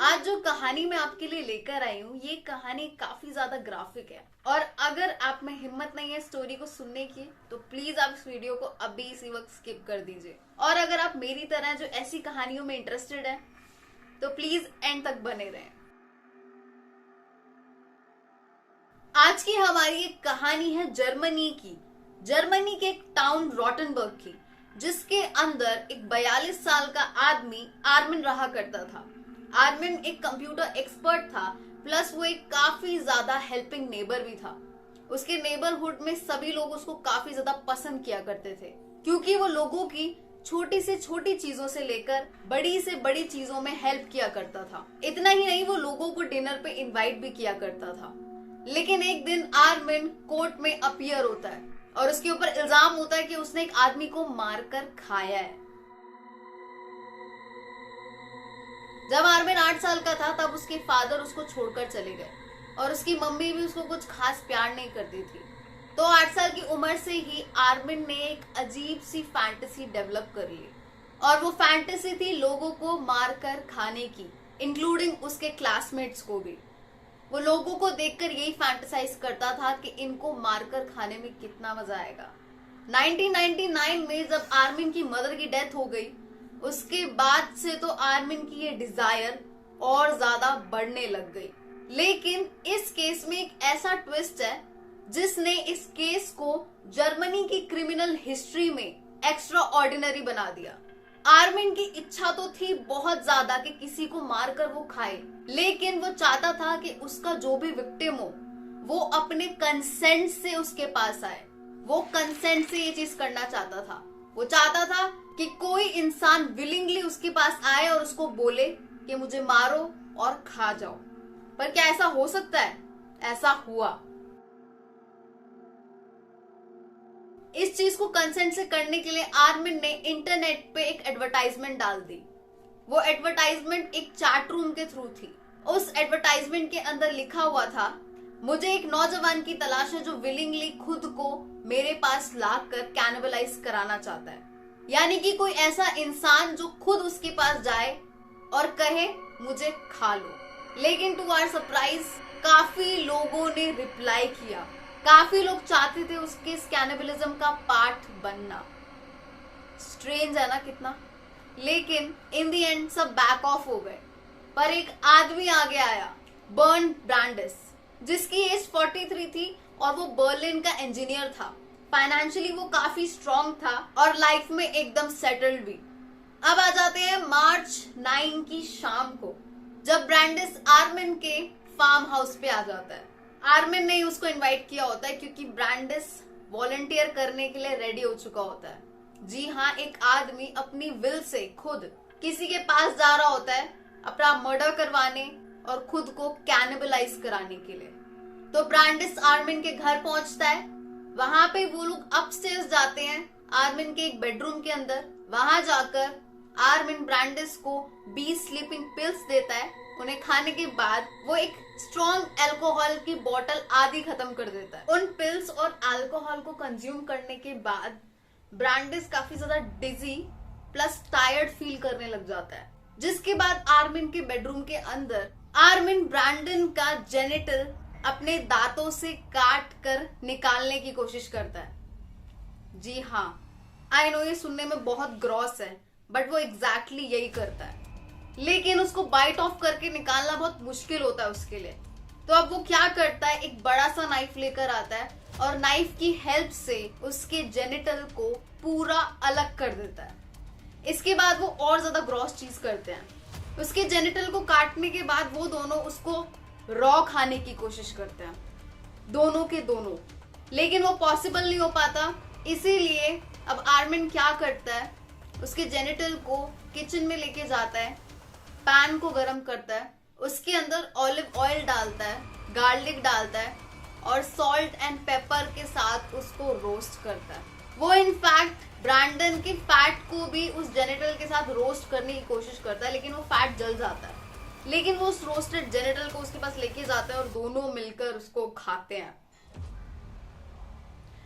आज जो कहानी मैं आपके लिए लेकर आई हूँ, ये कहानी काफी ज्यादा ग्राफिक है और अगर आप में हिम्मत नहीं है स्टोरी को सुनने की तो प्लीज आप इस वीडियो को अभी इसी वक्त स्किप कर दीजिए। और अगर आप मेरी तरह जो ऐसी कहानियों में इंटरेस्टेड है तो प्लीज एंड तक बने रहें। आज की हमारी एक कहानी है जर्मनी के एक टाउन रॉटनबर्ग की, जिसके अंदर एक 42 साल का आदमी आर्मिन रहा करता था। आर्मिन एक कंप्यूटर एक्सपर्ट था, प्लस वो एक काफी ज्यादा हेल्पिंग नेबर भी था। उसके नेबरहुड में सभी लोग उसको काफी ज्यादा पसंद किया करते थे, क्योंकि वो लोगों की छोटी से छोटी चीजों से लेकर बड़ी से बड़ी चीजों में हेल्प किया करता था। इतना ही नहीं, वो लोगों को डिनर पे इनवाइट भी किया करता था। लेकिन एक दिन आर्मिन कोर्ट में अपीयर होता है और उसके ऊपर इल्जाम होता है कि उसने एक आदमी को मारकर खाया है। जब आर्मिन 8 साल का था तब उसके फादर उसको छोड़कर चले गए और उसकी मम्मी भी उसको कुछ खास प्यार नहीं करती थी। तो 8 साल की उम्र से ही आर्मिन ने एक अजीब सी फैंटेसी डेवलप कर ली और वो फैंटेसी थी लोगों को मारकर खाने की, इंक्लूडिंग उसके क्लासमेट्स को भी। वो लोगों को देखकर यही फैंटेसाइज करता था कि इनको मारकर खाने में कितना मजा आएगा। 1999 में जब आर्मिन की मदर की डेथ हो गई, उसके बाद से तो आर्मिन की ये डिजायर और ज्यादा बढ़ने लग गई। लेकिन इस केस में एक ऐसा ट्विस्ट है जिसने इस केस को जर्मनी की क्रिमिनल हिस्ट्री में एक्स्ट्रा ऑर्डिनरी बना दिया। आर्मिन की इच्छा तो थी बहुत ज्यादा कि किसी को मारकर वो खाए, लेकिन वो चाहता था कि उसका जो भी विक्टिम हो वो अपने कंसेंट से उसके पास आए। वो कंसेंट से ये चीज करना चाहता था। वो चाहता था कि कोई इंसान विलिंगली उसके पास आए और उसको बोले कि मुझे मारो और खा जाओ। पर क्या ऐसा हो सकता है? ऐसा हुआ। इस चीज को कंसेंट से करने के लिए आर्मिन ने इंटरनेट पे एक एडवर्टाइजमेंट डाल दी। वो एडवर्टाइजमेंट एक चैट रूम के थ्रू थी। उस एडवर्टाइजमेंट के अंदर लिखा हुआ था, मुझे एक नौजवान की तलाश है जो विलिंगली खुद को मेरे पास लाकर कैनिबलाइज कराना चाहता है। यानी कि कोई ऐसा इंसान जो खुद उसके पास जाए और कहे मुझे खा लो। लेकिन टू आवर सरप्राइज काफी लोगों ने रिप्लाई किया। काफी लोग चाहते थे उसके इस कैनिबलिज्म का पार्ट बनना। स्ट्रेंज है ना कितना। लेकिन इन द एंड सब बैक ऑफ हो गए। पर एक आदमी आगे आया, बर्न ब्रांडिस, जिसकी एज 43 थी और वो बर्लिन का इंजीनियर था। फाइनेंशियली वो काफी स्ट्रांग था और लाइफ में एकदम सेटल्ड भी। अब आ जाते हैं मार्च 9 की शाम को, जब ब्रांडिस आर्मिन के फार्म हाउस पे आ जाता है। आर्मिन ने उसको इनवाइट किया होता है क्योंकि ब्रांडिस वॉलंटियर करने के लिए रेडी हो चुका होता है। जी हाँ, एक आदमी अपनी विल से खुद किसी के पास जा रहा होता है अपना मर्डर करवाने और खुद को कैनिबलाइज कराने के लिए। तो ब्रांडिस आर्मिन के घर पहुंचता है। वहां पे वो लोग अपस्टेयर्स जाते हैं आर्मिन के एक बेडरूम के अंदर। वहां जाकर आर्मिन ब्रांडिस को 20 स्लीपिंग पिल्स देता है। उन्हें खाने के बाद वो एक स्ट्रॉन्ग अल्कोहल की बोतल आधी खत्म कर देता है। उन पिल्स और अल्कोहल को कंज्यूम करने के बाद ब्रांडिस काफी ज्यादा डिजी प्लस टायर्ड फील करने लग जाता है। जिसके बाद आर्मिन के बेडरूम के अंदर आर्मिन ब्रांडन का जेनिटल अपने दांतों से काट कर निकालने की कोशिश करता है। जी हाँ, आई नो ये सुनने में बहुत ग्रॉस है, बट वो एग्जैक्टली यही करता है। लेकिन उसको बाइट ऑफ करके निकालना बहुत मुश्किल होता है उसके लिए। तो अब वो क्या करता है, एक बड़ा सा नाइफ लेकर आता है और नाइफ की हेल्प से उसके जेनिटल को पूरा अलग कर देता है। इसके बाद वो और ज्यादा ग्रॉस चीज करते हैं। उसके जेनिटल को काटने के बाद वो दोनों उसको रॉ खाने की कोशिश करते हैं, दोनों के दोनों। लेकिन वो पॉसिबल नहीं हो पाता। इसीलिए अब आर्मिन क्या करता है, उसके जेनिटल को किचन में लेके जाता है, पैन को गरम करता है, उसके अंदर ऑलिव ऑयल डालता है, गार्लिक डालता है और सॉल्ट एंड पेपर के साथ उसको रोस्ट करता है। वो इनफैक्ट ब्रांडन के फैट को भी उस जेनिटल के साथ रोस्ट करने की कोशिश करता है, लेकिन वो फैट जल जाता है। लेकिन वो उस रोस्टेड जेनिटल को उसके पास लेके जाता है और दोनों मिलकर उसको खाते हैं।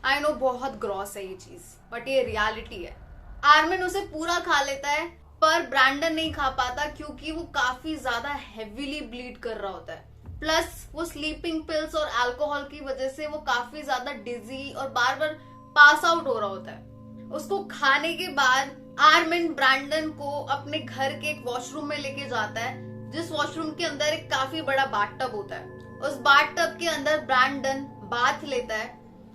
आई नो बहुत ग्रॉस है ये चीज, बट ये रियलिटी है। आर्मिन उसे पूरा खा लेता है पर ब्रैंडन नहीं खा पाता क्योंकि वो काफी ज्यादा हेवीली ब्लीड कर रहा होता है। प्लस वो स्लीपिंग पिल्स और अल्कोहल की वजह से वो काफी ज्यादा डिजी और बार बार पास आउट हो रहा होता है। उसको खाने के बाद आर्मिन ब्रैंडन को अपने घर के एक वॉशरूम में लेके जाता है, जिस वॉशरूम के अंदर एक काफी बड़ा बाथटब होता है। उस बाथटब के अंदर ब्रैंडन बाथ लेता है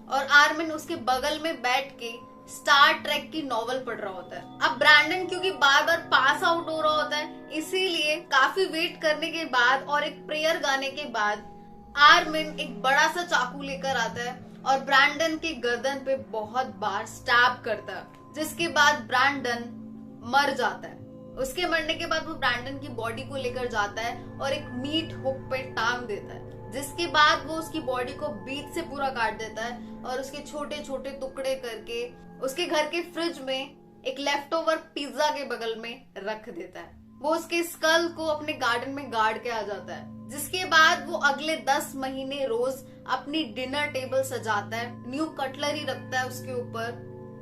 और आर्मिन उसके बगल में बैठ के स्टार ट्रेक की नॉवल पढ़ रहा होता है। अब ब्रैंडन क्योंकि बार बार पास आउट हो रहा होता है, इसीलिए काफी वेट करने के बाद और एक प्रेयर गाने के बाद आर्मिन एक बड़ा सा चाकू लेकर आता है और ब्रैंडन के गर्दन पे बहुत बार स्टैब करता है, जिसके बाद ब्रैंडन मर जाता है। उसके मरने के बाद वो ब्रैंडन की बॉडी को लेकर जाता है और एक मीट हुक पे टांग देता है, जिसके बाद वो उसकी बॉडी को बीच से पूरा काट देता है और उसके छोटे छोटे टुकड़े करके उसके घर के फ्रिज में एक लेफ्ट ओवर पिज्जा के बगल में रख देता है। वो उसके स्कल को अपने गार्डन में गाड़ के आ जाता है, जिसके बाद वो अगले 10 महीने रोज अपनी डिनर टेबल सजाता है, न्यू कटलरी रखता है उसके ऊपर,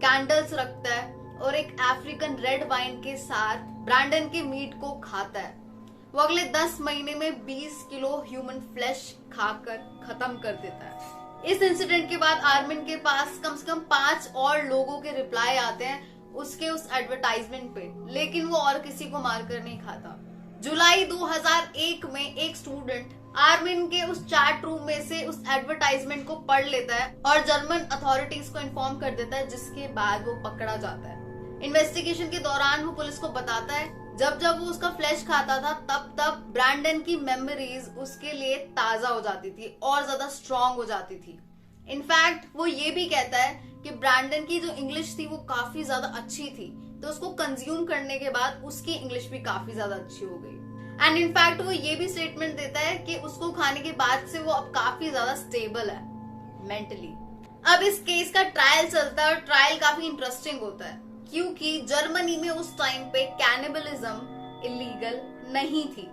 कैंडल्स रखता है और एक अफ्रीकन रेड वाइन के साथ ब्रैंडन के मीट को खाता है। वो अगले 10 महीने में 20 किलो ह्यूमन फ्लैश खाकर खत्म कर देता है। इस इंसिडेंट के बाद आर्मिन के पास कम से कम 5 और लोगों के रिप्लाई आते हैं उसके उस एडवर्टाइजमेंट पे, लेकिन वो और किसी को मारकर नहीं खाता। जुलाई 2001 में एक स्टूडेंट आर्मिन के उस चैट रूम में से उस एडवर्टाइजमेंट को पढ़ लेता है और जर्मन अथॉरिटीज को इन्फॉर्म कर देता है, जिसके बाद वो पकड़ा जाता है। इन्वेस्टिगेशन के दौरान वो पुलिस को बताता है जब जब वो उसका फ्लैश खाता था तब ब्रैंडन की मेमोरीज उसके लिए ताजा हो जाती थी और ज्यादा स्ट्रांग हो जाती थी। इनफैक्ट वो ये भी कहता है कि ब्रैंडन की जो इंग्लिश थी वो काफी ज्यादा अच्छी थी, तो उसको कंज्यूम करने के बाद उसकी इंग्लिश भी काफी ज्यादा अच्छी हो गई। एंड इनफैक्ट वो ये भी स्टेटमेंट देता है कि उसको खाने के बाद से वो अब काफी ज्यादा स्टेबल है मेंटली। अब इस केस का ट्रायल चलता है और ट्रायल काफी इंटरेस्टिंग होता है क्योंकि जर्मनी में उस टाइम पे कैनिबलिज्म इलीगल नहीं थी।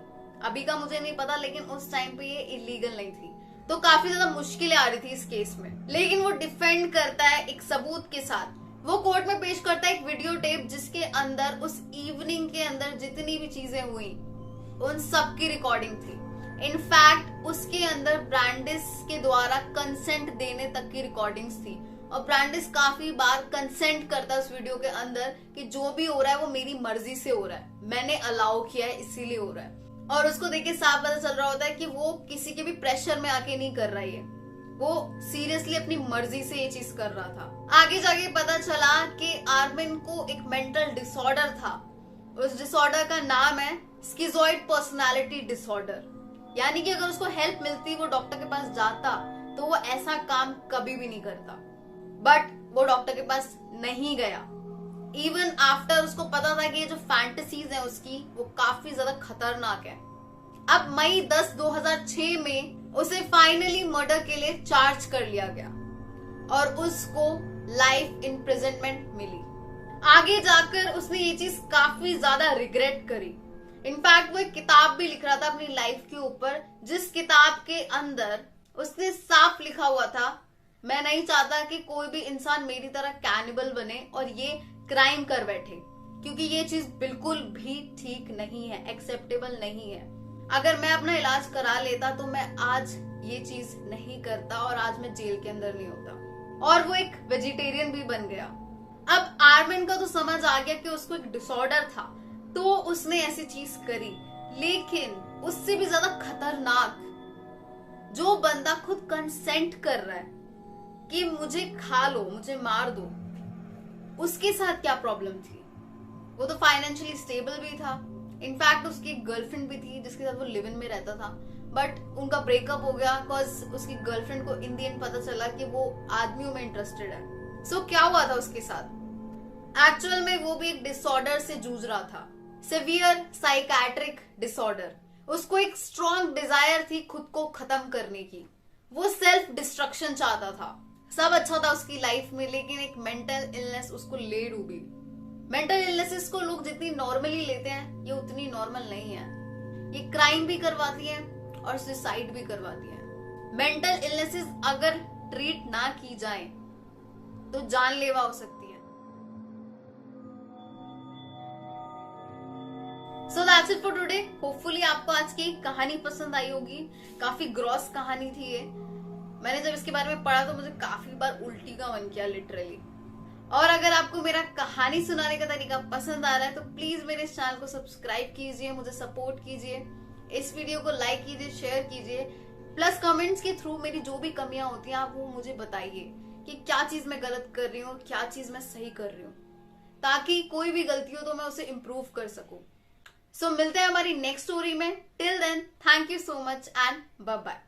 अभी का मुझे नहीं पता, लेकिन उस टाइम पे ये इलीगल नहीं थी, तो काफी ज्यादा मुश्किलें आ रही थी इस केस में। लेकिन वो डिफेंड करता है एक सबूत के साथ। वो कोर्ट में पेश करता है एक वीडियो टेप जिसके अंदर उस इवनिंग के अंदर जितनी भी चीजें हुई उन सब की रिकॉर्डिंग थी। इनफैक्ट उसके अंदर ब्रांडिस के द्वारा कंसेंट देने तक की रिकॉर्डिंग्स थी और ब्रांडिस काफी बार कंसेंट करता है उस वीडियो के अंदर कि जो भी हो रहा है वो मेरी मर्जी से हो रहा है, मैंने अलाउ किया है इसीलिए हो रहा है। और उसको देख के साफ पता चल रहा होता है कि वो किसी के भी प्रेशर में आके नहीं कर रही है, वो सीरियसली अपनी मर्जी से ये चीज कर रहा था। आगे जाके पता चला कि आर्मिन को एक मेंटल डिसऑर्डर था। उस डिसऑर्डर का नाम है स्किज़ॉइड पर्सनालिटी डिसऑर्डर, यानी कि अगर उसको हेल्प मिलती, वो डॉक्टर के पास जाता, तो वो ऐसा काम कभी भी नहीं करता। बट वो डॉक्टर के पास नहीं गया। इवन आफ्टर उसको पता था कि ये जो फैंटेसीज है उसकी वो काफी ज्यादा खतरनाक है। अब मई 10, 2006 में उसे फाइनली मर्डर के लिए चार्ज कर लिया गया और उसको लाइफ इम्प्रिजनमेंट मिली। आगे जाकर उसने ये चीज काफी ज्यादा रिग्रेट करी। इनफैक्ट वो एक किताब भी लिख रहा था अपनी लाइफ के ऊपर, जिस किताब के अंदर उसने साफ लिखा हुआ था, मैं नहीं चाहता कि कोई भी इंसान मेरी तरह कैनिबल बने और ये क्राइम कर बैठे, क्योंकि ये चीज बिल्कुल भी ठीक नहीं है, एक्सेप्टेबल नहीं है। अगर मैं अपना इलाज करा लेता तो मैं आज ये चीज नहीं करता और आज मैं जेल के अंदर नहीं होता। और वो एक वेजिटेरियन भी बन गया। अब आर्मिन का तो समझ आ गया कि उसको एक डिसऑर्डर था, तो उसने ऐसी चीज करी। लेकिन उससे भी ज्यादा खतरनाक, जो बंदा खुद कंसेंट कर रहा है कि मुझे खा लो, मुझे मार दो, उसके साथ क्या प्रॉब्लम थी? वो तो फाइनेंशियली स्टेबल भी था। इनफैक्ट उसकी एक गर्लफ्रेंड भी थी जिसके साथ वो लिव इन में रहता था, बट उनका ब्रेकअप हो गया बिकॉज उसकी गर्लफ्रेंड को इन द एंड पता चला कि वो आदमियों में इंटरेस्टेड है। सो क्या हुआ था उसके साथ? एक्चुअल में वो भी एक डिसऑर्डर से जूझ रहा था, सिवियर साइकेट्रिक डिसऑर्डर। उसको एक स्ट्रॉन्ग डिजायर थी खुद को खत्म करने की। वो सेल्फ डिस्ट्रक्शन चाहता था। सब अच्छा था उसकी लाइफ में, लेकिन एक मेंटल इलनेस उसको ले डूबी। मेंटल इलनेसेस को लोग जितनी नॉर्मली लेते हैं, ये उतनी नॉर्मल नहीं है। ये क्राइम भी करवाती है और सुसाइड भी करवाती है। मेंटल इलनेसेस अगर ट्रीट ना की जाए तो जानलेवा हो सकती है। That's it for today. Hopefully आपको आज की कहानी पसंद आई होगी। काफी ग्रॉस कहानी थी ये। मैंने जब इसके बारे में पढ़ा तो मुझे काफी बार उल्टी का मन किया लिटरली। और अगर आपको मेरा कहानी सुनाने का तरीका पसंद आ रहा है तो प्लीज मेरे इस चैनल को सब्सक्राइब कीजिए, मुझे सपोर्ट कीजिए, इस वीडियो को लाइक कीजिए, शेयर कीजिए, प्लस कमेंट्स के थ्रू मेरी जो भी कमियां होती हैं आप वो मुझे बताइए कि क्या चीज मैं गलत कर रही हूँ, क्या चीज मैं सही कर रही हूँ, ताकि कोई भी गलती हो तो मैं उसे इम्प्रूव कर सकूं। सो मिलते हैं हमारी नेक्स्ट स्टोरी में। Till then thank you so much and bye bye.